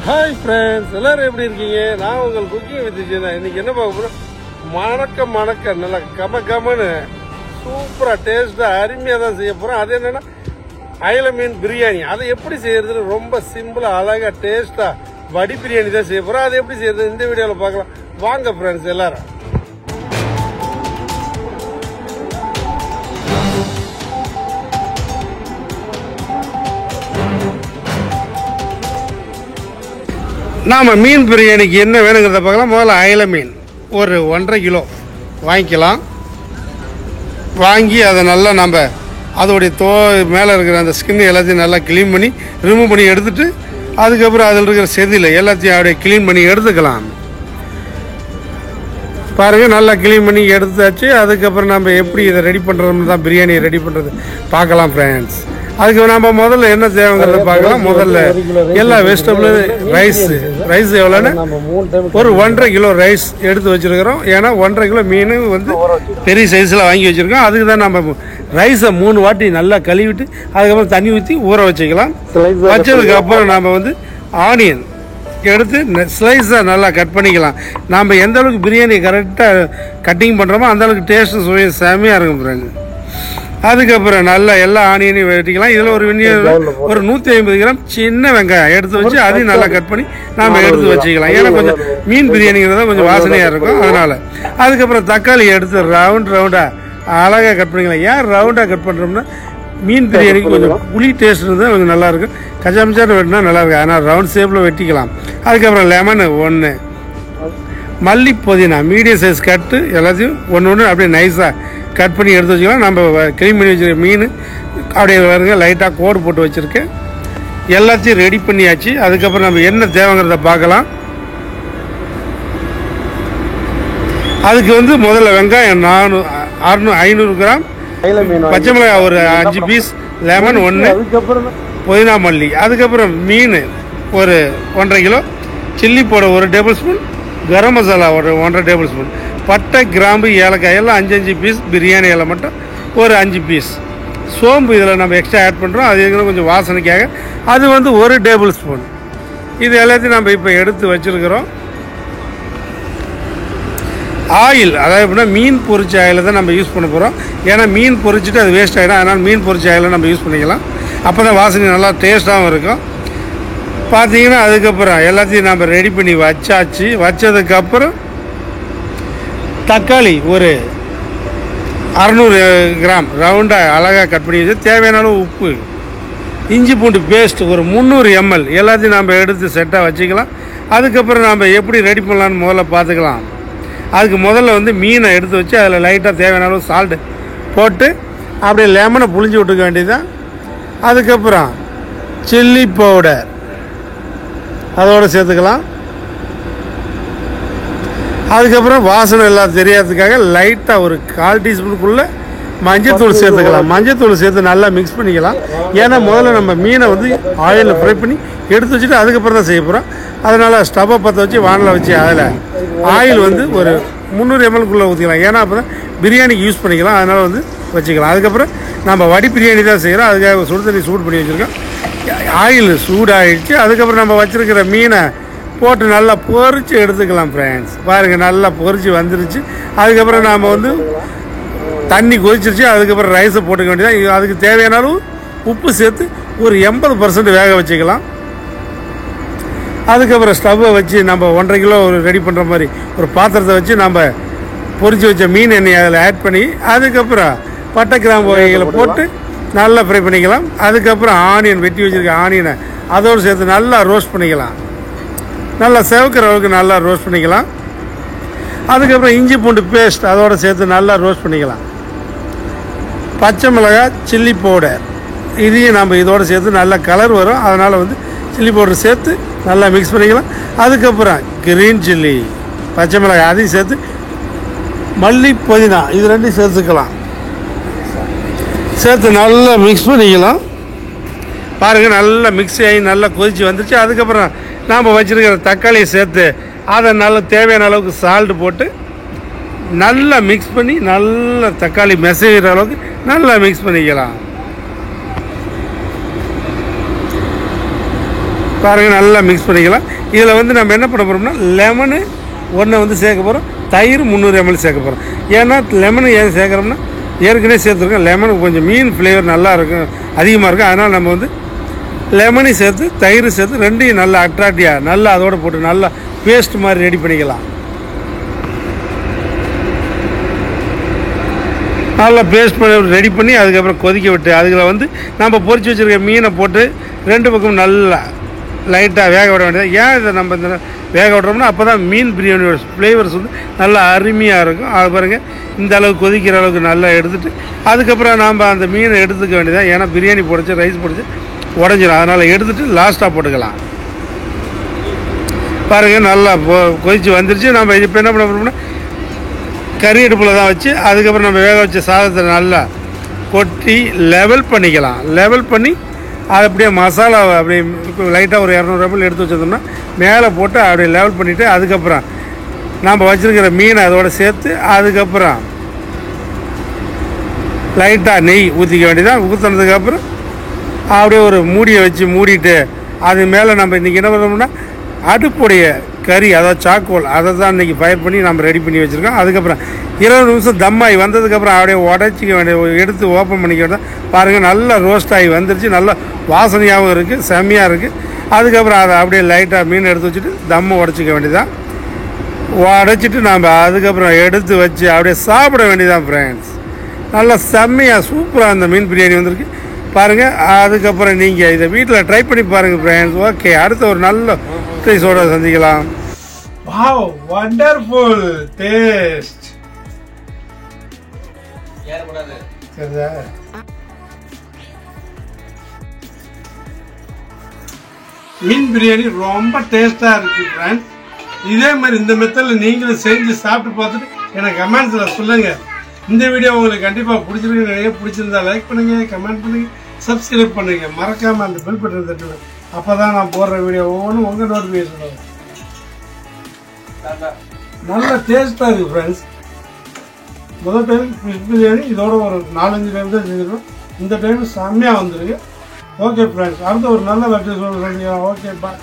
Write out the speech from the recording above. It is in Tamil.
ஹாய் ஃப்ரெண்ட்ஸ், எல்லாரும் எப்படி இருக்கீங்க? நான் உங்கள் குக்கிங் வித் தான். இன்னைக்கு என்ன பார்க்க போறோம்? மணக்க நல்லா கமன்னு சூப்பரா டேஸ்டா அருமையா தான் செய்ய போறோம். அது என்னன்னா அயல மீன் பிரியாணி. அதை எப்படி செய்யறதுன்னு ரொம்ப சிம்பிளா அழகா டேஸ்டா வடி பிரியாணி தான் செய்ய போறோம். அதை எப்படி செய்யறது இந்த வீடியோல பார்க்கலாம். வாங்க ஃப்ரெண்ட்ஸ் எல்லாரும். நாம் மீன் பிரியாணிக்கு என்ன வேணுங்கிறத பார்க்கலாம். முதல்ல அயல மீன் ஒரு 1.5 கிலோ வாங்கிக்கலாம். வாங்கி அதை நல்லா நம்ம அதோடைய மேலே இருக்கிற அந்த ஸ்கின் எல்லாத்தையும் நல்லா க்ளீன் பண்ணி ரிமூவ் பண்ணி எடுத்துட்டு அதுக்கப்புறம் அதில் இருக்கிற செதில் எல்லாத்தையும் அப்படியே க்ளீன் பண்ணி எடுத்துக்கலாம். பாருங்கள், நல்லா க்ளீன் பண்ணி எடுத்தாச்சு. அதுக்கப்புறம் நம்ம எப்படி இதை ரெடி பண்ணுறோம்னு தான் பிரியாணியை ரெடி பண்ணுறது பார்க்கலாம் ஃப்ரெண்ட்ஸ். அதுக்கு நம்ம முதல்ல என்ன தேவைங்கிறத பார்க்கலாம். முதல்ல எல்லா வெஜிடபிளும் ரைஸ் எவ்வளோன்னு ஒரு 1.5 கிலோ ரைஸ் எடுத்து வச்சுருக்கிறோம். ஏன்னா 1.5 கிலோ மீன் வந்து பெரிய சைஸில் வாங்கி வச்சுருக்கோம். அதுக்கு தான் நம்ம ரைஸை 3 வாட்டி நல்லா கழுவிட்டு அதுக்கப்புறம் தண்ணி ஊற்றி ஊற வச்சுக்கலாம். வச்சதுக்கு அப்புறம் நம்ம வந்து ஆனியன் எடுத்து ஸ்லைஸாக நல்லா கட் பண்ணிக்கலாம். நம்ம எந்த அளவுக்கு பிரியாணி கரெக்டாக கட்டிங் பண்ணுறோமோ அந்த அளவுக்கு டேஸ்ட்டு சுவையை செமையாக இருக்கும் ஃப்ரெண்டு. அதுக்கப்புறம் நல்லா எல்லா ஆனியனையும் வெட்டிக்கலாம். இதில் ஒரு 150 கிராம் சின்ன வெங்காயம் எடுத்து வச்சு அதையும் நல்லா கட் பண்ணி நாம் எடுத்து வச்சுக்கலாம். ஏன்னா கொஞ்சம் மீன் பிரியாணிங்கிறத கொஞ்சம் வாசனையாக இருக்கும் அதனால். அதுக்கப்புறம் தக்காளி எடுத்து ரவுண்டாக அழகாக கட் பண்ணிக்கலாம். ஏன் ரவுண்டாக கட் பண்ணுறோம்னா மீன் பிரியாணிக்கு கொஞ்சம் புளி டேஸ்ட் இருந்தால் கொஞ்சம் நல்லாயிருக்கும். கச்சாமிச்சாட்டு வெட்டினா நல்லாயிருக்கும். அதனால் ரவுண்ட் ஷேப்பில் வெட்டிக்கலாம். அதுக்கப்புறம் லெமன் 1, மல்லி புதினா மீடியம் சைஸ் கட்டு எல்லாத்தையும் ஒன்று அப்படியே நைஸாக கட் பண்ணி எடுத்து வச்சுக்கலாம். நம்ம க்ளீன் பண்ணி வச்சுருக்க மீன் அப்படியே வருங்க லைட்டாக கோடு போட்டு வச்சுருக்கேன். எல்லாத்தையும் ரெடி பண்ணியாச்சு. அதுக்கப்புறம் நம்ம என்ன தேவைங்கிறத பார்க்கலாம். அதுக்கு வந்து முதல்ல வெங்காயம் 500 கிராம், பச்சை மிளகாய் ஒரு 5 பீஸ், லெமன் 1, புதினா மல்லி, அதுக்கப்புறம் மீன் ஒரு 1.5 kilo, chilli powder 1 table spoon, garam masala ஒரு 1.5 டேபிள் ஸ்பூன், பட்டை கிராம்பு ஏலக்காய் எல்லாம் 5 பீஸ், பிரியாணி இலை மட்டும் ஒரு 5 பீஸ், சோம்பு இதில் நம்ம எக்ஸ்ட்ரா ஆட் பண்ணுறோம். அது கொஞ்சம் வாசனைக்காக அது வந்து 1 டேபிள் ஸ்பூன். இது எல்லாத்தையும் நம்ம இப்போ எடுத்து வச்சுருக்கிறோம். ஆயில், அதாவது எப்படின்னா மீன் பொரிச்ச ஆயிலை தான் நம்ம யூஸ் பண்ண போகிறோம். ஏன்னா மீன் பொரிச்சிட்டு அது வேஸ்ட் ஆகிடும். அதனால் மீன் பொரிச்ச ஆயிலை நம்ம யூஸ் பண்ணிக்கலாம். அப்போ தான் வாசனை நல்லா டேஸ்ட்டாகவும் இருக்கும். பார்த்தீங்கன்னா அதுக்கப்புறம் எல்லாத்தையும் நம்ம ரெடி பண்ணி வச்சாச்சு. வச்சதுக்கப்புறம் தக்காளி ஒரு 600 கிராம் ரவுண்டாக அழகாக கட் பண்ணி வச்சு தேவையான அளவு உப்பு, இஞ்சி பூண்டு பேஸ்ட் ஒரு 300 ml எல்லாத்தையும் நம்ம எடுத்து செட்டாக வச்சுக்கலாம். அதுக்கப்புறம் நம்ம எப்படி ரெடி பண்ணலான்னு முதல்ல பார்த்துக்கலாம். அதுக்கு முதல்ல வந்து மீனை எடுத்து வச்சு அதில் லைட்டாக தேவையான அளவு சால்ட்டு போட்டு அப்படியே லெமனை புழிஞ்சு விட்டுக்க வேண்டியதுதான். அதுக்கப்புறம் சில்லி பவுடர் அதோடு சேர்த்துக்கலாம். அதுக்கப்புறம் வாசனை எல்லாம் தெரியாததுக்காக லைட்டாக ஒரு 1/4 டீஸ்பூனுக்குள்ளே மஞ்சத்தூள் சேர்த்துக்கலாம். மஞ்சத்தூள் சேர்த்து நல்லா மிக்ஸ் பண்ணிக்கலாம். ஏன்னா முதல்ல நம்ம மீனை வந்து ஆயிலில் ஃப்ரை பண்ணி எடுத்து வச்சுட்டு அதுக்கப்புறம் தான் செய்ய போகிறோம். அதனால் ஸ்டவ்வை பற்ற வச்சு வானலில் வச்சு அதில் ஆயில் வந்து ஒரு 300 ml ஊற்றிக்கலாம். ஏன்னா அப்போ தான் பிரியாணிக்கு யூஸ் பண்ணிக்கலாம். அதனால் வந்து வச்சுக்கலாம். அதுக்கப்புறம் நம்ம வடி பிரியாணி தான் செய்கிறோம். அதுக்காக சுடு தண்ணி சூடு பண்ணி வச்சுருக்கோம். ஆயில் சூடாகிடுச்சு. அதுக்கப்புறம் நம்ம வச்சுருக்கிற மீனை போட்டு நல்லா பொரித்து எடுத்துக்கலாம் ஃப்ரெண்ட்ஸ். பாருங்கள், நல்லா பொரித்து வந்துருச்சு. அதுக்கப்புறம் நாம் வந்து தண்ணி கொதிச்சிருச்சு. அதுக்கப்புறம் ரைஸை போட்டுக்க வேண்டியதான். அதுக்கு தேவையான அளவு உப்பு சேர்த்து ஒரு 80% வேக வச்சுக்கலாம். அதுக்கப்புறம் ஸ்டவ்வை வச்சு நம்ம 1.5 கிலோ ரெடி பண்ணுற மாதிரி ஒரு பாத்திரத்தை வச்சு நம்ம பொரித்து வச்ச மீன் எண்ணெய் அதில் ஆட் பண்ணி அதுக்கப்புறம் பட்டை கிராம்பு வகைகளை போட்டு நல்லா ஃப்ரை பண்ணிக்கலாம். அதுக்கப்புறம் ஆனியன் வெட்டி வச்சுருக்க ஆனியனை அதோடு சேர்த்து நல்லா ரோஸ்ட் பண்ணிக்கலாம். நல்லா செவக்கிற அளவுக்கு நல்லா ரோஸ்ட் பண்ணிக்கலாம். அதுக்கப்புறம் இஞ்சி பூண்டு பேஸ்ட் அதோடு சேர்த்து நல்லா ரோஸ்ட் பண்ணிக்கலாம். பச்சை மிளகாய், சில்லி பவுடர் இதையும் நம்ம இதோடு சேர்த்து நல்லா கலர் வரும். அதனால் வந்து சில்லி பவுடர் சேர்த்து நல்லா மிக்ஸ் பண்ணிக்கலாம். அதுக்கப்புறம் கிரீன் சில்லி, பச்சை மிளகாய் அதையும் சேர்த்து மல்லி புதினா இது 2 சேர்த்துக்கலாம். சேர்த்து நல்லா மிக்ஸ் பண்ணிக்கலாம். பாருங்கள், நல்லா மிக்ஸ் ஆகி நல்லா கொதித்து வந்துருச்சு. அதுக்கப்புறம் நாம் வச்சுருக்கிற தக்காளியை சேர்த்து அதை நல்லா தேவையான அளவுக்கு சால்ட்டு போட்டு நல்லா மிக்ஸ் பண்ணி நல்லா தக்காளி மெசைகிற அளவுக்கு நல்லா மிக்ஸ் பண்ணிக்கலாம். பாருங்கள் நல்லா மிக்ஸ் பண்ணிக்கலாம். இதில் வந்து நம்ம என்ன பண்ண போகிறோம்னா லெமனு ஒன்றை வந்து சேர்க்க போகிறோம், தயிர் 300 ml சேர்க்க போகிறோம். ஏன்னா லெமனு ஏன் சேர்க்குறோம்னா ஏற்கனவே சேர்த்துருக்கோம், லெமனுக்கு கொஞ்சம் மீன் ஃப்ளேவர் நல்லா இருக்கும், அதிகமாக இருக்கும். அதனால் நம்ம வந்து லெமனையும் சேர்த்து தயிர் சேர்த்து ரெண்டையும் நல்லா அட்ராக்டிவாக நல்லா அதோடு போட்டு நல்லா பேஸ்ட் மாதிரி ரெடி பண்ணிக்கலாம். நல்லா பேஸ்ட் பண்ணி ரெடி பண்ணி அதுக்கப்புறம் கொதிக்க விட்டு அதில் வந்து நம்ம பொரிச்சு வச்சுருக்க மீனை போட்டு 2 பக்கம் நல்லா லைட்டாக வேக விட வேண்டியது. ஏன் இதை நம்ம இந்த வேக விடுறோம்னா அப்போ தான் மீன் பிரியாணியோட ஃப்ளேவர்ஸ் வந்து நல்லா அருமையாக இருக்கும். அது பாருங்கள் இந்த அளவுக்கு கொதிக்கிற அளவுக்கு நல்லா எடுத்துகிட்டு அதுக்கப்புறம் நாம் அந்த மீனை எடுத்துக்க வேண்டியதான். ஏன்னா பிரியாணி போடுச்சு ரைஸ் போடுச்சு உடஞ்சிடும், அதனால் எடுத்துகிட்டு லாஸ்ட்டாக போட்டுக்கலாம். பாருங்கள் நல்லா கொதித்து வந்துருச்சு. நம்ம இப்போ என்ன பண்ண போகிறோம்னா கறி அடுப்பில் தான் வச்சு அதுக்கப்புறம் நம்ம வேக வச்ச சாதத்தை நல்லா கொட்டி லெவல் பண்ணிக்கலாம். லெவல் பண்ணி அது அப்படியே மசாலாவை அப்படியே லைட்டாக ஒரு 200 ml எடுத்து வச்சிருந்தோம்னா மேலே போட்டு அப்படியே லெவல் பண்ணிவிட்டு அதுக்கப்புறம் நம்ம வச்சுருக்கிற மீனை அதோடு சேர்த்து அதுக்கப்புறம் லைட்டாக நெய் ஊற்றிக்க வேண்டியதான். ஊற்றினதுக்கப்புறம் அப்படியே ஒரு மூடியை வச்சு மூடிட்டு அது மேலே நம்ம இன்றைக்கி என்ன பண்ணோம்னா அடுப்புடைய கறி அதாவது சாக்கோல் அதை தான் இன்றைக்கி ஃபயர் பண்ணி நம்ம ரெடி பண்ணி வச்சுருக்கோம். அதுக்கப்புறம் 20 நிமிஷம் தம்மாகி வந்ததுக்கப்புறம் அப்படியே உடச்சிக்க வேண்டிய எடுத்து ஓப்பன் பண்ணிக்க வேண்டியதான். பாருங்கள் நல்லா ரோஸ்ட் ஆகி வந்துருச்சு, நல்லா வாசனையாகவும் இருக்குது, செம்மையாக இருக்குது. அதுக்கப்புறம் அதை அப்படியே லைட்டாக மீன் எடுத்து வச்சுட்டு தம்மை உடச்சிக்க வேண்டியதான். உடச்சிட்டு நம்ம அதுக்கப்புறம் எடுத்து வச்சு அப்படியே சாப்பிட வேண்டியதான் ஃப்ரெண்ட்ஸ். நல்லா செம்மையாக சூப்பராக அந்த மீன் பிரியாணி வந்திருக்கு பாருங்கள். அதுக்கப்புறம் நீங்கள் இதை வீட்டில் ட்ரை பண்ணி பாருங்கள் ஃப்ரெண்ட்ஸ். ஓகே, அடுத்த ஒரு நல்ல டேஸ்டோட சந்திக்கலாம். Wow, wonderful taste. மீன் பிரியாணி ரொம்ப டேஸ்டாக இருக்குது ஃப்ரெண்ட்ஸ். இதே மாதிரி இந்த மெத்தடில் நீங்களும் செஞ்சு சாப்பிட்டு பார்த்துட்டு எனக்கு கமெண்ட்ஸில் சொல்லுங்கள். இந்த வீடியோ உங்களுக்கு கண்டிப்பாக பிடிச்சிருக்கு, நிறைய பிடிச்சிருந்தா லைக் பண்ணுங்கள், கமெண்ட் பண்ணுங்கள், சப்ஸ்கிரைப் பண்ணுங்கள், மறக்காமல் அந்த பெல் பட்டன் தட்டுங்க. அப்போ தான் நான் போடுற வீடியோ ஒவ்வொன்றும் உங்கள் நோட்டிஃபிகேஷன் வரும். நல்ல டேஸ்ட்டாக இருக்குது ஃப்ரெண்ட்ஸ். முதல் டைம் ஃபிஷ் பிரியாணி இதோட ஒரு 4-5 டைம் தான் செஞ்சுருக்கோம். இந்த டைம் செம்மையாக வந்துருக்கு. ஓகே ஃப்ரெண்ட்ஸ், அடுத்த ஒரு நல்ல வெற்றி சொல்லுங்கள். ஓகே, பாய்.